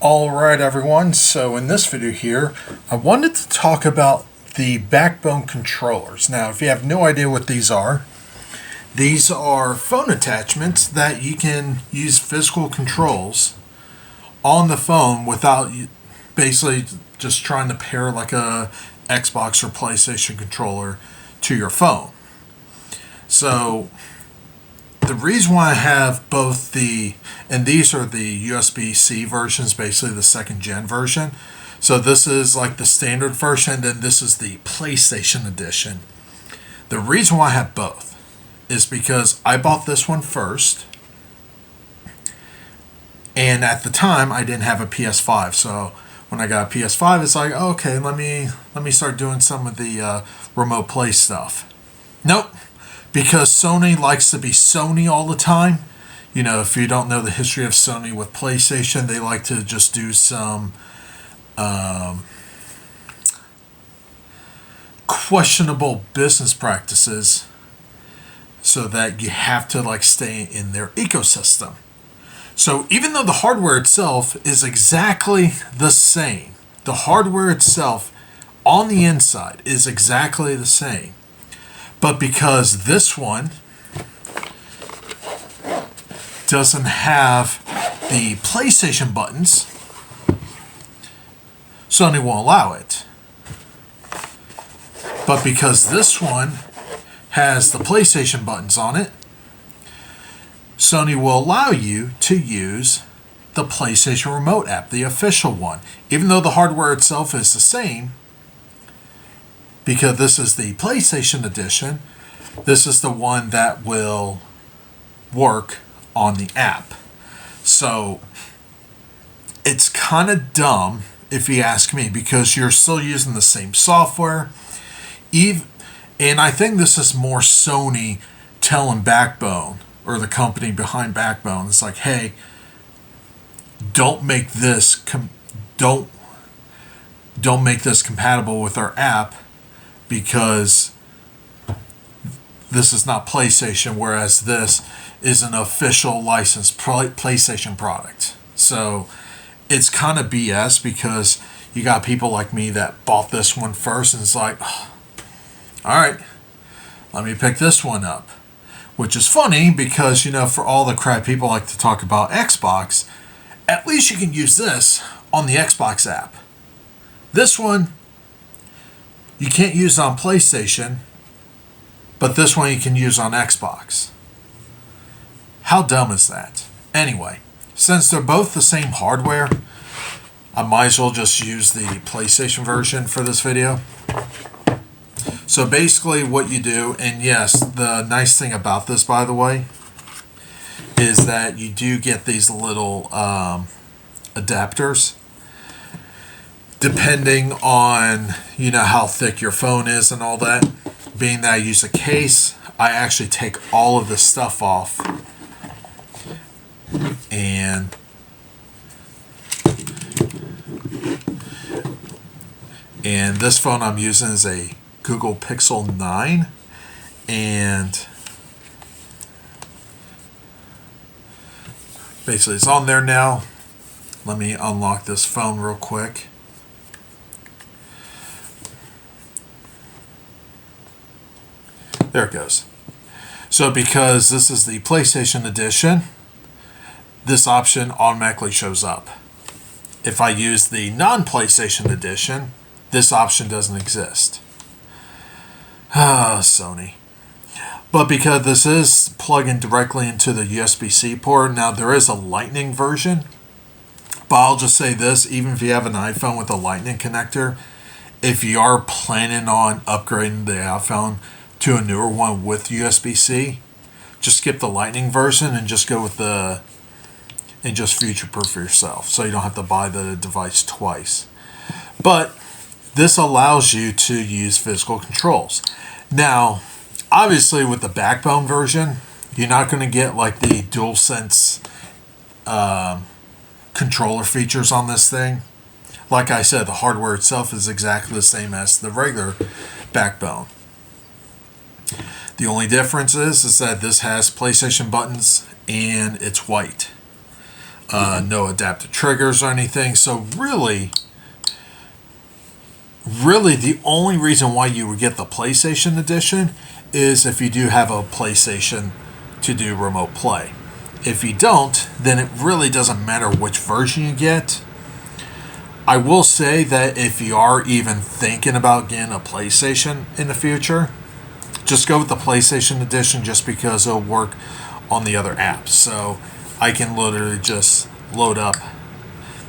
Alright everyone, so in this video here, I wanted to talk about the backbone controllers. Now if you have no idea what these are phone attachments that you can use physical controls on the phone without basically just trying to pair like a Xbox or PlayStation controller to your phone. So the reason why I have both and these are the USB-C versions, basically the second gen version. So this is like the standard version, and then this is the PlayStation edition. The reason why I have both is because I bought this one first, and at the time I didn't have a PS5. So when I got a PS5, it's like, okay, let me start doing some of the remote play stuff. Nope. Because Sony likes to be Sony all the time. You know, if you don't know the history of Sony with PlayStation, they like to just do some questionable business practices so that you have to like stay in their ecosystem. So even though the hardware itself is exactly the same, the hardware itself on the inside is exactly the same. But because this one doesn't have the PlayStation buttons, Sony won't allow it. But because this one has the PlayStation buttons on it, Sony will allow you to use the PlayStation Remote app, the official one. Even though the hardware itself is the same, because this is the PlayStation edition, this is the one that will work on the app. So it's kind of dumb if you ask me, because you're still using the same software. And I think this is more Sony telling Backbone, or the company behind Backbone, it's like, hey, don't make this don't make this compatible with our app, because this is not PlayStation, whereas this is an official licensed PlayStation product. So it's kind of BS, because you got people like me that bought this one first, and it's like, oh, all right, let me pick this one up. Which is funny, because, you know, for all the crap people like to talk about Xbox, at least you can use this on the Xbox app. This one, you can't use on PlayStation, but this one you can use on Xbox. How dumb is that? Anyway, since they're both the same hardware, I might as well just use the PlayStation version for this video. So basically what you do, and yes, the nice thing about this, by the way, is that you do get these little adapters. Depending on, you know, how thick your phone is and all that. Being that I use a case, I actually take all of this stuff off. And this phone I'm using is a Google Pixel 9. And basically it's on there now. Let me unlock this phone real quick. There it goes. So because this is the PlayStation edition, this option automatically shows up. If I use the non-PlayStation edition, this option doesn't exist. Ah, Sony. But because this is plugging directly into the USB-C port, now there is a Lightning version. But I'll just say this, even if you have an iPhone with a Lightning connector, if you are planning on upgrading the iPhone to a newer one with USB-C, just skip the Lightning version and just go with and just future-proof yourself, so you don't have to buy the device twice. But this allows you to use physical controls. Now, obviously with the Backbone version, you're not going to get like the DualSense controller features on this thing. Like I said, the hardware itself is exactly the same as the regular Backbone. The only difference is that this has PlayStation buttons and it's white. no adaptive triggers or anything. So really the only reason why you would get the PlayStation Edition is if you do have a PlayStation to do remote play. If you don't, then it really doesn't matter which version you get. I will say that if you are even thinking about getting a PlayStation in the future, just go with the PlayStation Edition just because it'll work on the other apps. So I can literally just load up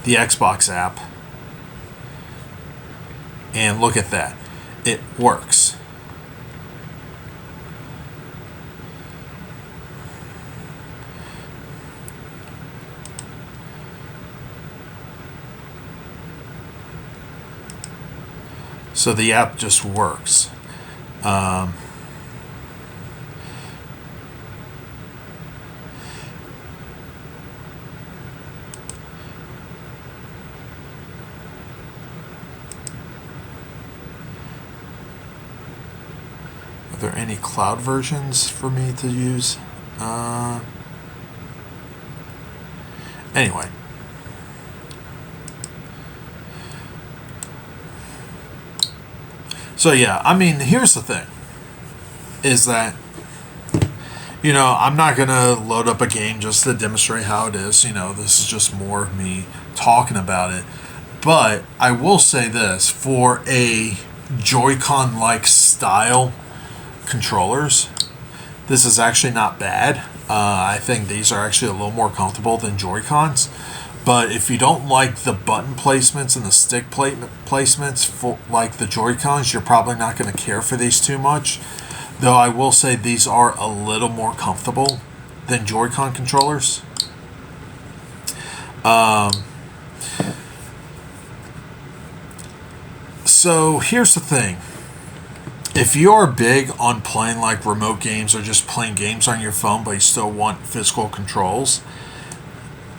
the Xbox app and look at that. It works. So the app just works. Are there any cloud versions for me to use? Anyway. So yeah, I mean, here's the thing, is that, I'm not going to load up a game just to demonstrate how it is. This is just more of me talking about it. But I will say this, for a Joy-Con-like style controllers, this is actually not bad. I think these are actually a little more comfortable than Joy-Cons. But if you don't like the button placements and the stick placements for like the Joy-Cons, you're probably not going to care for these too much. Though I will say these are a little more comfortable than Joy-Con controllers. So here's the thing. If you are big on playing like remote games or just playing games on your phone but you still want physical controls,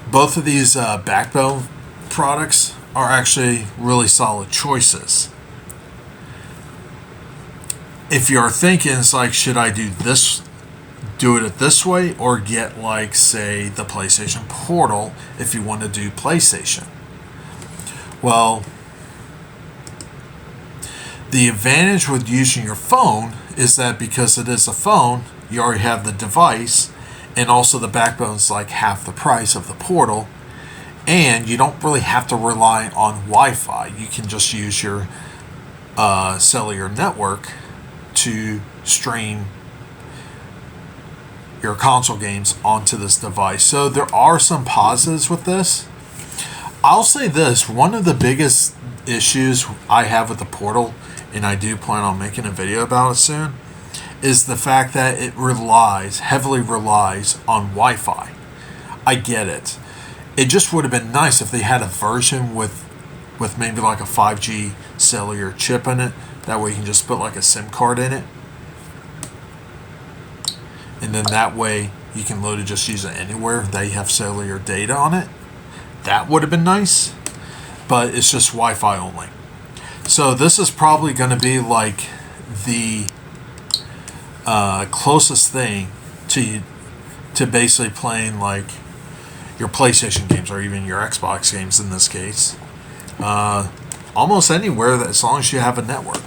both of these Backbone products are actually really solid choices. If you're thinking, it's like, should I do it this way, or get like, say, the PlayStation Portal if you want to do PlayStation? Well, the advantage with using your phone is that because it is a phone, you already have the device, and also the Backbone's like half the price of the Portal, and you don't really have to rely on Wi-Fi. You can just use your cellular network to stream your console games onto this device. So there are some positives with this. I'll say this, one of the biggest issues I have with the Portal, and I do plan on making a video about it soon, is the fact that it heavily relies on Wi-Fi. I get it. It just would have been nice if they had a version with maybe like a 5G cellular chip in it. That way you can just put like a SIM card in it. And then that way you can literally just use it anywhere that you have cellular data on it. That would have been nice. But it's just Wi-Fi only. So this is probably going to be like the closest thing to basically playing like your PlayStation games or even your Xbox games in this case. Almost anywhere, as long as you have a network.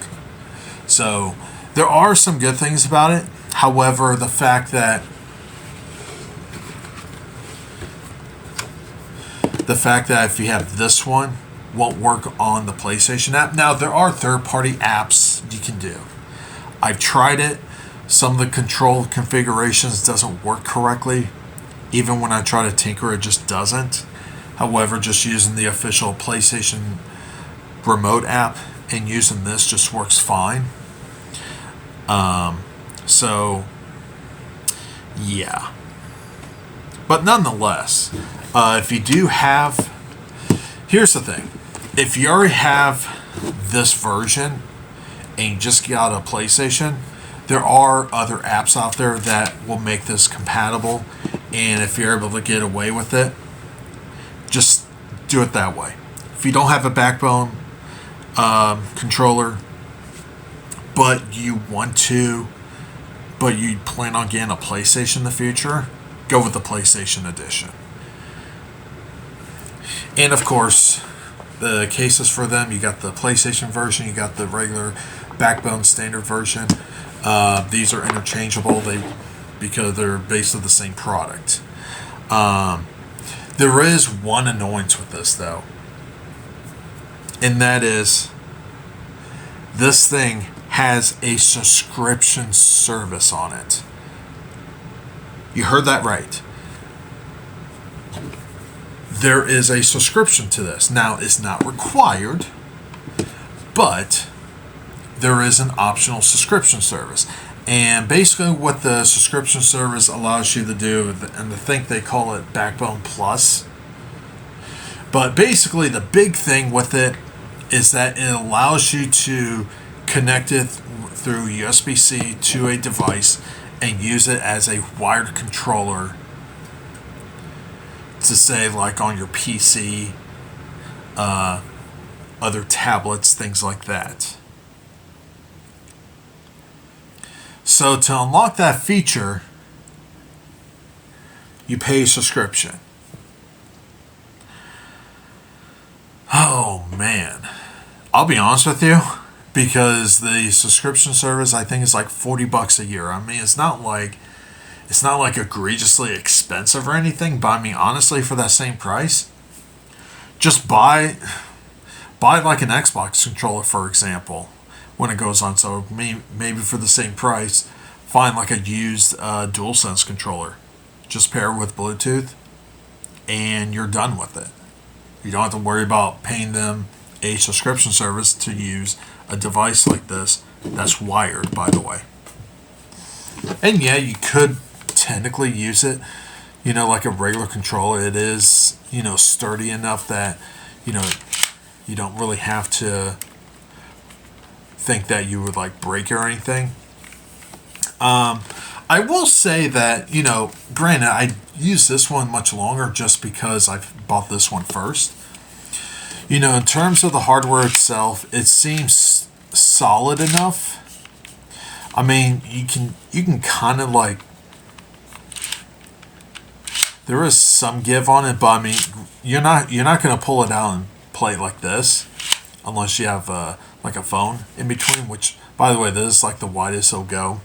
So there are some good things about it. However, the fact that if you have this one, won't work on the PlayStation app. Now, there are third-party apps you can do. I've tried it. Some of the control configurations doesn't work correctly. Even when I try to tinker, it just doesn't. However, just using the official PlayStation remote app and using this just works fine. So, yeah. But nonetheless, if you do have... Here's the thing. If you already have this version and you just got a PlayStation, there are other apps out there that will make this compatible. And if you're able to get away with it, just do it that way. If you don't have a Backbone controller, but you plan on getting a PlayStation in the future, go with the PlayStation Edition. And of course, the cases for them, you got the PlayStation version, you got the regular Backbone standard version. These are interchangeable because they're basically the same product. There is one annoyance with this though, and that is this thing has a subscription service on it. You heard that right. There is a subscription to this. Now, it's not required, but there is an optional subscription service. And basically what the subscription service allows you to do, and I think they call it Backbone Plus. But basically the big thing with it is that it allows you to connect it through USB-C to a device and use it as a wired controller to say like on your PC, other tablets, things like that. So to unlock that feature, you pay a subscription. Oh man, I'll be honest with you, because the subscription service I think is like $40 a year. I mean, it's not like egregiously expensive or anything, but I mean honestly, for that same price, just buy like an Xbox controller, for example, when it goes on. So maybe for the same price, find like a used DualSense controller, just pair it with Bluetooth, and you're done with it. You don't have to worry about paying them a subscription service to use a device like this that's wired, by the way. And yeah, you could technically use it, like a regular controller. It is, sturdy enough that, you don't really have to think that you would like break it or anything. I will say that, granted, I use this one much longer just because I've bought this one first. In terms of the hardware itself, it seems solid enough. I mean, you can kind of like, there is some give on it, but I mean, you're not going to pull it out and play it like this unless you have like a phone in between, which, by the way, this is like the widest it'll go.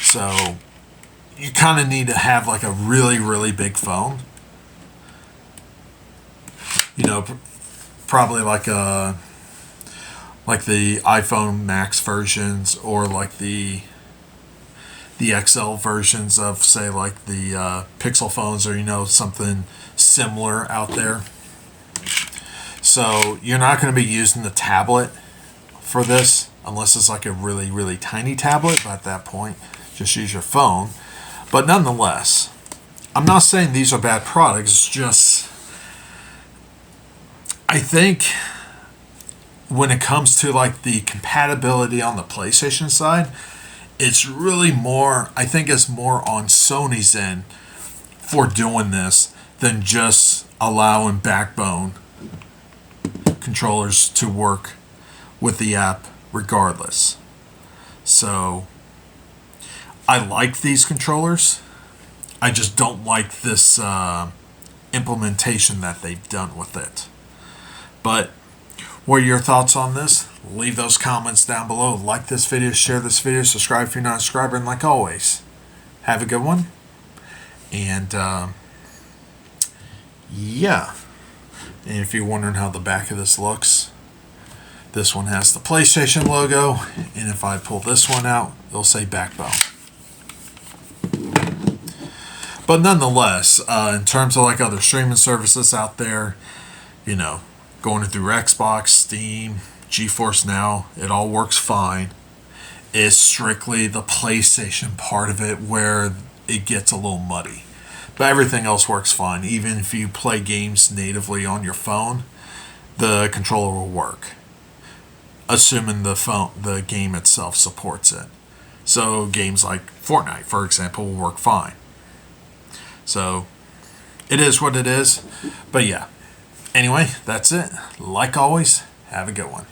So you kind of need to have like a really, really big phone. Probably like the iPhone Max versions, or like the XL versions of, say, like the Pixel phones, or something similar out there. So you're not going to be using the tablet for this unless it's like a really, really tiny tablet. But at that point, just use your phone. But nonetheless, I'm not saying these are bad products. It's just, I think when it comes to like the compatibility on the PlayStation side, it's really more, I think it's more on Sony's end for doing this than just allowing Backbone controllers to work with the app regardless. So I like these controllers. I just don't like this implementation that they've done with it. But what are your thoughts on this? Leave those comments down below. Like this video, share this video, subscribe if you're not a subscriber, and like always, have a good one. And yeah. And if you're wondering how the back of this looks, this one has the PlayStation logo, and if I pull this one out, it'll say Backbone. But nonetheless, in terms of like other streaming services out there, going through Xbox, Steam, GeForce Now, it all works fine. It's strictly the PlayStation part of it where it gets a little muddy. But everything else works fine. Even if you play games natively on your phone, the controller will work, assuming the game itself supports it. So games like Fortnite, for example, will work fine. So it is what it is. But yeah. Anyway, that's it. Like always, have a good one.